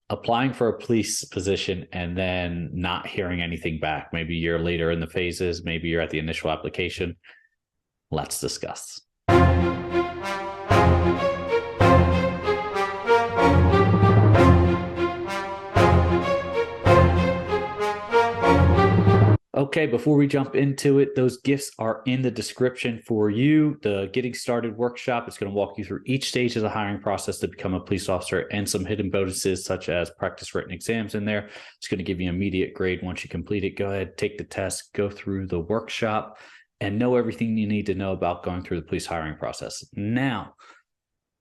applying for a police position and then not hearing anything back. Maybe you're later in the phases, maybe you're at the initial application. Let's discuss. Okay, before we jump into it, those gifts are in the description for you. The Getting Started workshop is going to walk you through each stage of the hiring process to become a police officer, and some hidden bonuses such as practice written exams in there. It's going to give you an immediate grade once you complete it. Go ahead, take the test, go through the workshop, and know everything you need to know about going through the police hiring process. Now,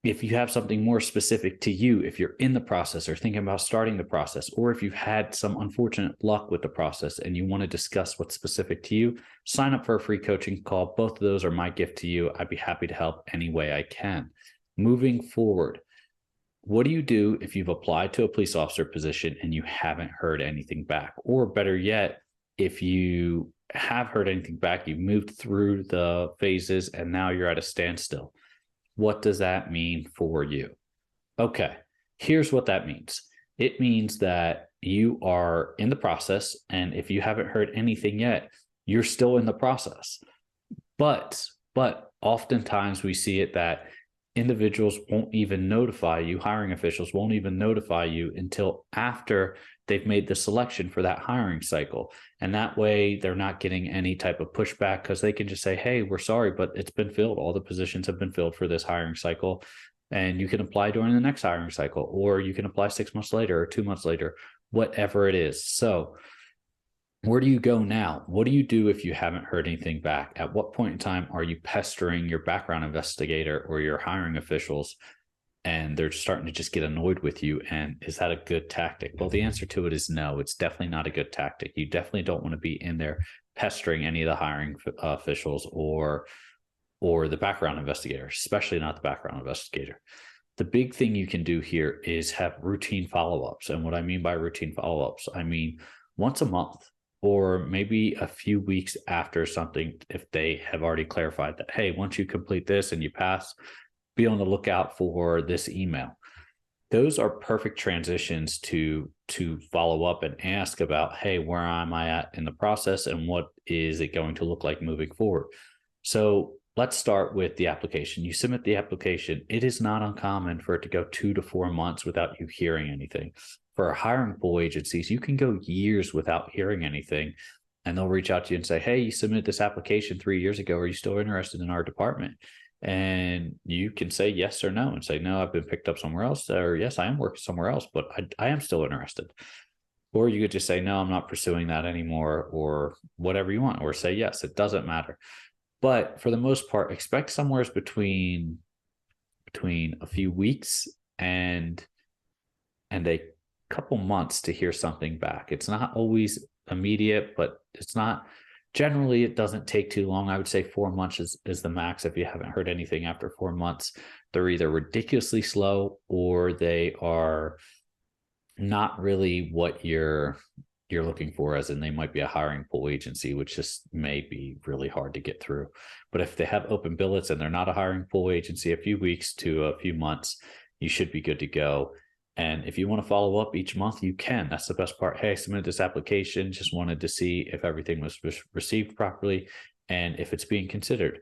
if you have something more specific to you, if you're in the process or thinking about starting the process, or if you've had some unfortunate luck with the process and you want to discuss what's specific to you, sign up for a free coaching call. Both of those are my gift to you. I'd be happy to help any way I can. Moving forward, what do you do if you've applied to a police officer position and you haven't heard anything back? Or better yet, if you have heard anything back, you've moved through the phases and now you're at a standstill. What does that mean for you? Okay, here's what that means. It means that you are in the process, and if you haven't heard anything yet, you're still in the process. But oftentimes we see it that individuals won't even notify you, hiring officials won't even notify you until after they've made the selection for that hiring cycle. And that way they're not getting any type of pushback, because they can just say, hey, we're sorry, but it's been filled. All the positions have been filled for this hiring cycle. And you can apply during the next hiring cycle, or you can apply 6 months later or 2 months later, whatever it is. So where do you go now? What do you do if you haven't heard anything back? At what point in time are you pestering your background investigator or your hiring officials, and they're starting to just get annoyed with you? And is that a good tactic? Well, the answer to it is no. It's definitely not a good tactic. You definitely don't want to be in there pestering any of the hiring officials or the background investigator, especially not the background investigator. The big thing you can do here is have routine follow-ups. And what I mean by routine follow-ups, I mean once a month, or maybe a few weeks after something, if they have already clarified that, hey, once you complete this and you pass, be on the lookout for this email. Those are perfect transitions to follow up and ask about, hey, where am I at in the process, and what is it going to look like moving forward? So let's start with the application. You submit the application. It is not uncommon for it to go 2 to 4 months without you hearing anything. For hiring pool agencies, you can go years without hearing anything, and they'll reach out to you and say, hey, you submitted this application 3 years ago. Are you still interested in our department? And you can say yes or no, and say, no, I've been picked up somewhere else, or yes, I am working somewhere else, but I am still interested. Or you could just say, no, I'm not pursuing that anymore, or whatever you want, or say yes, it doesn't matter. But for the most part, expect somewhere between a few weeks and a couple months to hear something back. It's not always immediate, but it's not, generally it doesn't take too long. I would say 4 months is the max. If you haven't heard anything after 4 months, they're either ridiculously slow or they are not really what you're looking for, as in they might be a hiring pool agency, which just may be really hard to get through. But if they have open billets and they're not a hiring pool agency, a few weeks to a few months, you should be good to go. And if you want to follow up each month, you can. That's the best part. Hey, I submitted this application, just wanted to see if everything was received properly and if it's being considered.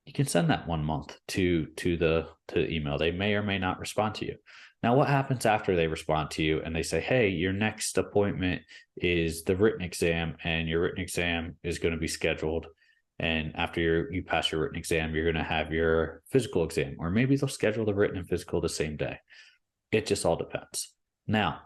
You can send that 1 month to the email. They may or may not respond to you. Now, what happens after they respond to you and they say, hey, your next appointment is the written exam, and your written exam is going to be scheduled. And after you pass your written exam, you're going to have your physical exam, or maybe they'll schedule the written and physical the same day. It just all depends. Now,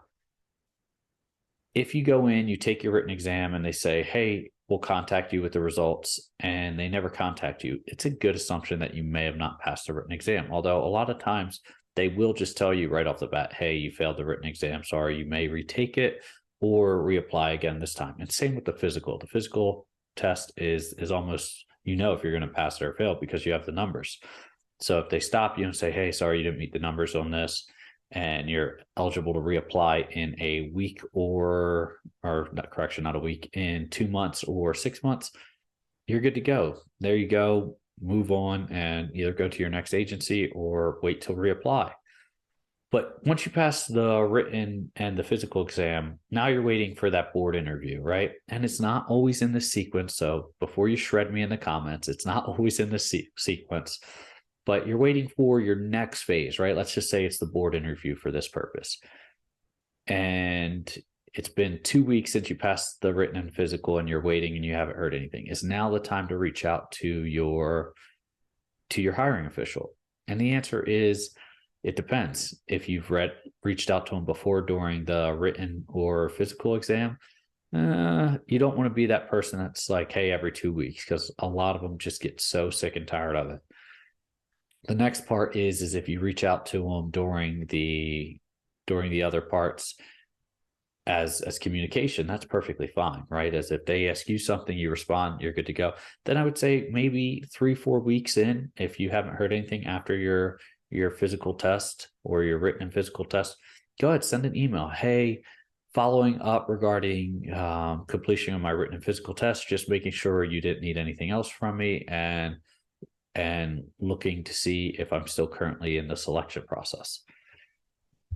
if you go in, you take your written exam and they say, hey, we'll contact you with the results, and they never contact you, it's a good assumption that you may have not passed the written exam. Although a lot of times they will just tell you right off the bat, hey, you failed the written exam. Sorry, you may retake it or reapply again this time. And same with the physical. The physical test is almost, if you're going to pass it or fail because you have the numbers. So if they stop you and say, hey, sorry, you didn't meet the numbers on this, and you're eligible to reapply in a week not a week, in 2 months or 6 months, you're good to go. There you go. Move on and either go to your next agency or wait till reapply. But once you pass the written and the physical exam, now you're waiting for that board interview, right? And it's not always in the sequence. So before you shred me in the comments, it's not always in the sequence, but you're waiting for your next phase, right? Let's just say it's the board interview for this purpose. And it's been 2 weeks since you passed the written and physical, and you're waiting and you haven't heard anything. Is now the time to reach out to your hiring official? And the answer is, it depends. If you've reached out to them before during the written or physical exam, you don't want to be that person that's like, hey, every 2 weeks, because a lot of them just get so sick and tired of it. The next part is if you reach out to them during the other parts as communication, that's perfectly fine, right? As if they ask you something, you respond, you're good to go. Then I would say maybe 3-4 weeks in, if you haven't heard anything after your physical test or your written and physical test, go ahead, send an email. Hey, following up regarding completion of my written and physical test, just making sure you didn't need anything else from me, and looking to see if I'm still currently in the selection process.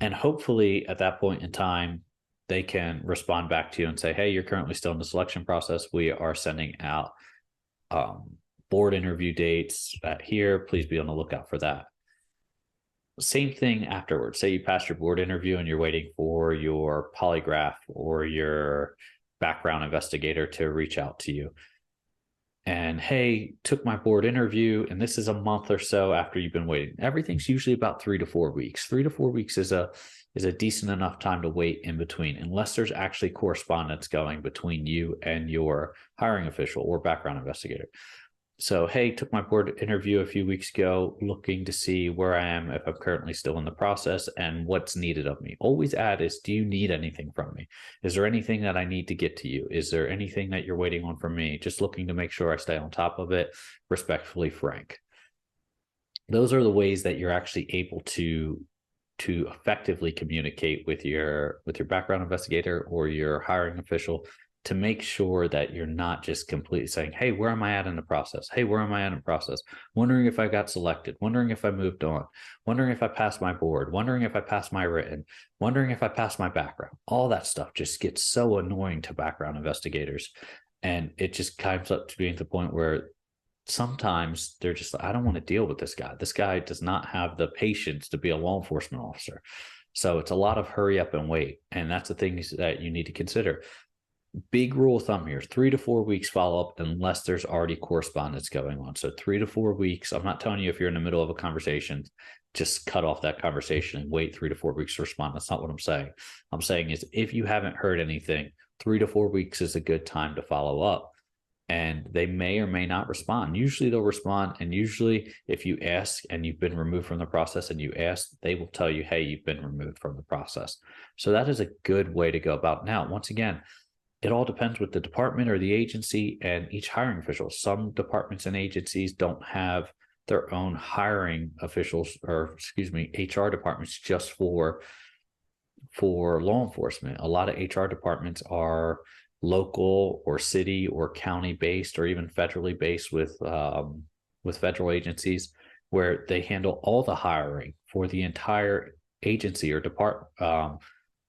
And hopefully at that point in time, they can respond back to you and say, hey, you're currently still in the selection process. We are sending out board interview dates here. Please be on the lookout for that. Same thing afterwards. Say you passed your board interview and you're waiting for your polygraph or your background investigator to reach out to you. And hey, took my board interview, and this is a month or so after you've been waiting. Everything's usually about 3 to 4 weeks. 3 to 4 weeks is a decent enough time to wait in between, unless there's actually correspondence going between you and your hiring official or background investigator. So, hey, took my board interview a few weeks ago, looking to see where I am, if I'm currently still in the process, and what's needed of me. Always add is, do you need anything from me? Is there anything that I need to get to you? Is there anything that you're waiting on from me? Just looking to make sure I stay on top of it. Respectfully, Frank. Those are the ways that you're actually able to effectively communicate with your background investigator or your hiring official, to make sure that you're not just completely saying, hey, where am I at in the process? Hey, where am I at in the process? Wondering if I got selected, wondering if I moved on, wondering if I passed my board, wondering if I passed my written, wondering if I passed my background. All that stuff just gets so annoying to background investigators. And it just comes up to being to the point where sometimes they're just like, I don't want to deal with this guy. This guy does not have the patience to be a law enforcement officer. So it's a lot of hurry up and wait. And that's the things that you need to consider. Big rule of thumb here, 3 to 4 weeks follow-up, unless there's already correspondence going on. So 3 to 4 weeks. I'm not telling you if you're in the middle of a conversation, just cut off that conversation and wait 3 to 4 weeks to respond. That's not what I'm saying. I'm saying is, if you haven't heard anything, 3 to 4 weeks is a good time to follow up. And they may or may not respond. Usually they'll respond. And usually if you ask and you've been removed from the process and you ask, they will tell you, hey, you've been removed from the process. So that is a good way to go about. Now, once again, it all depends with the department or the agency and each hiring official. Some departments and agencies don't have their own hiring officials, or HR departments just for law enforcement. A lot of HR departments are local or city or county based, or even federally based with federal agencies, where they handle all the hiring for the entire agency or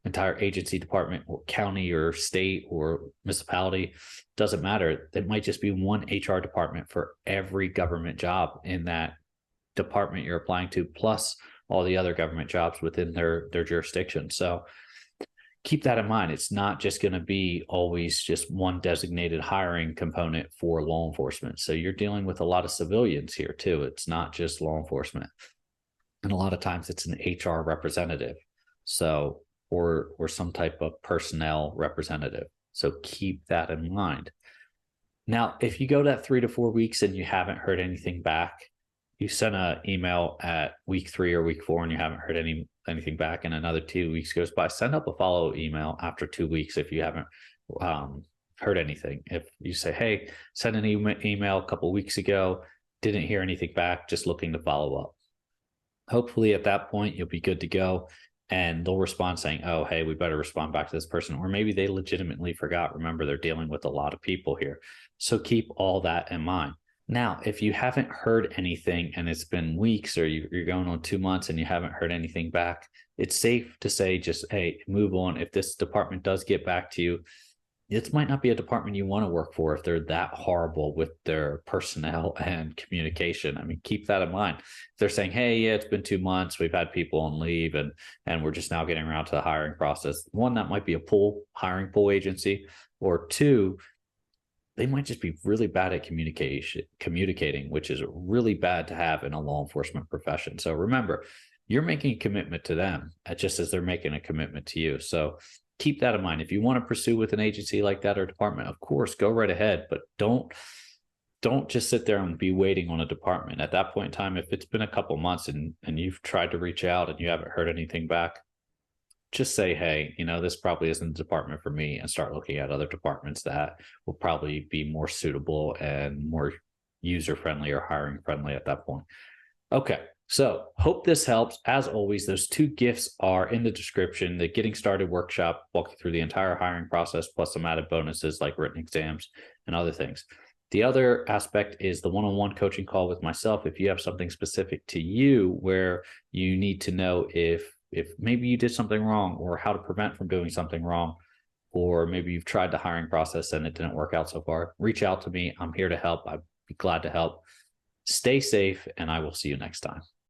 entire agency, department, or county or state or municipality. Doesn't matter. It might just be one HR department for every government job in that department you're applying to, plus all the other government jobs within their jurisdiction. So keep that in mind. It's not just going to be always just one designated hiring component for law enforcement. So you're dealing with a lot of civilians here too. It's not just law enforcement. And a lot of times it's an HR representative. So or some type of personnel representative. So keep that in mind. Now, if you go that 3 to 4 weeks and you haven't heard anything back, you send an email at week 3 or week 4 and you haven't heard anything back, and another 2 weeks goes by, send up a follow email after 2 weeks if you haven't heard anything. If you say, hey, send an email a couple of weeks ago, didn't hear anything back, just looking to follow up. Hopefully at that point, you'll be good to go. And they'll respond saying, oh, hey, we better respond back to this person. Or maybe they legitimately forgot. Remember, they're dealing with a lot of people here. So keep all that in mind. Now, if you haven't heard anything and it's been weeks or you're going on 2 months and you haven't heard anything back, it's safe to say just, hey, move on. If this department does get back to you, it might not be a department you want to work for if they're that horrible with their personnel and communication. I mean, keep that in mind. If they're saying, hey, yeah, it's been 2 months, we've had people on leave and we're just now getting around to the hiring process. One, that might be a hiring pool agency, or two, they might just be really bad at communicating, which is really bad to have in a law enforcement profession. So remember, you're making a commitment to them just as they're making a commitment to you. So keep that in mind. If you want to pursue with an agency like that or department, of course, go right ahead, but don't just sit there and be waiting on a department. At that point in time, if it's been a couple months and you've tried to reach out and you haven't heard anything back, just say, hey, this probably isn't the department for me, and start looking at other departments that will probably be more suitable and more user friendly or hiring friendly at that point. Okay, so hope this helps. As always, those 2 gifts are in the description. The Getting Started workshop, walk you through the entire hiring process, plus some added bonuses like written exams and other things. The other aspect is the one-on-one coaching call with myself. If you have something specific to you where you need to know if maybe you did something wrong or how to prevent from doing something wrong, or maybe you've tried the hiring process and it didn't work out so far, reach out to me. I'm here to help. I'd be glad to help. Stay safe, and I will see you next time.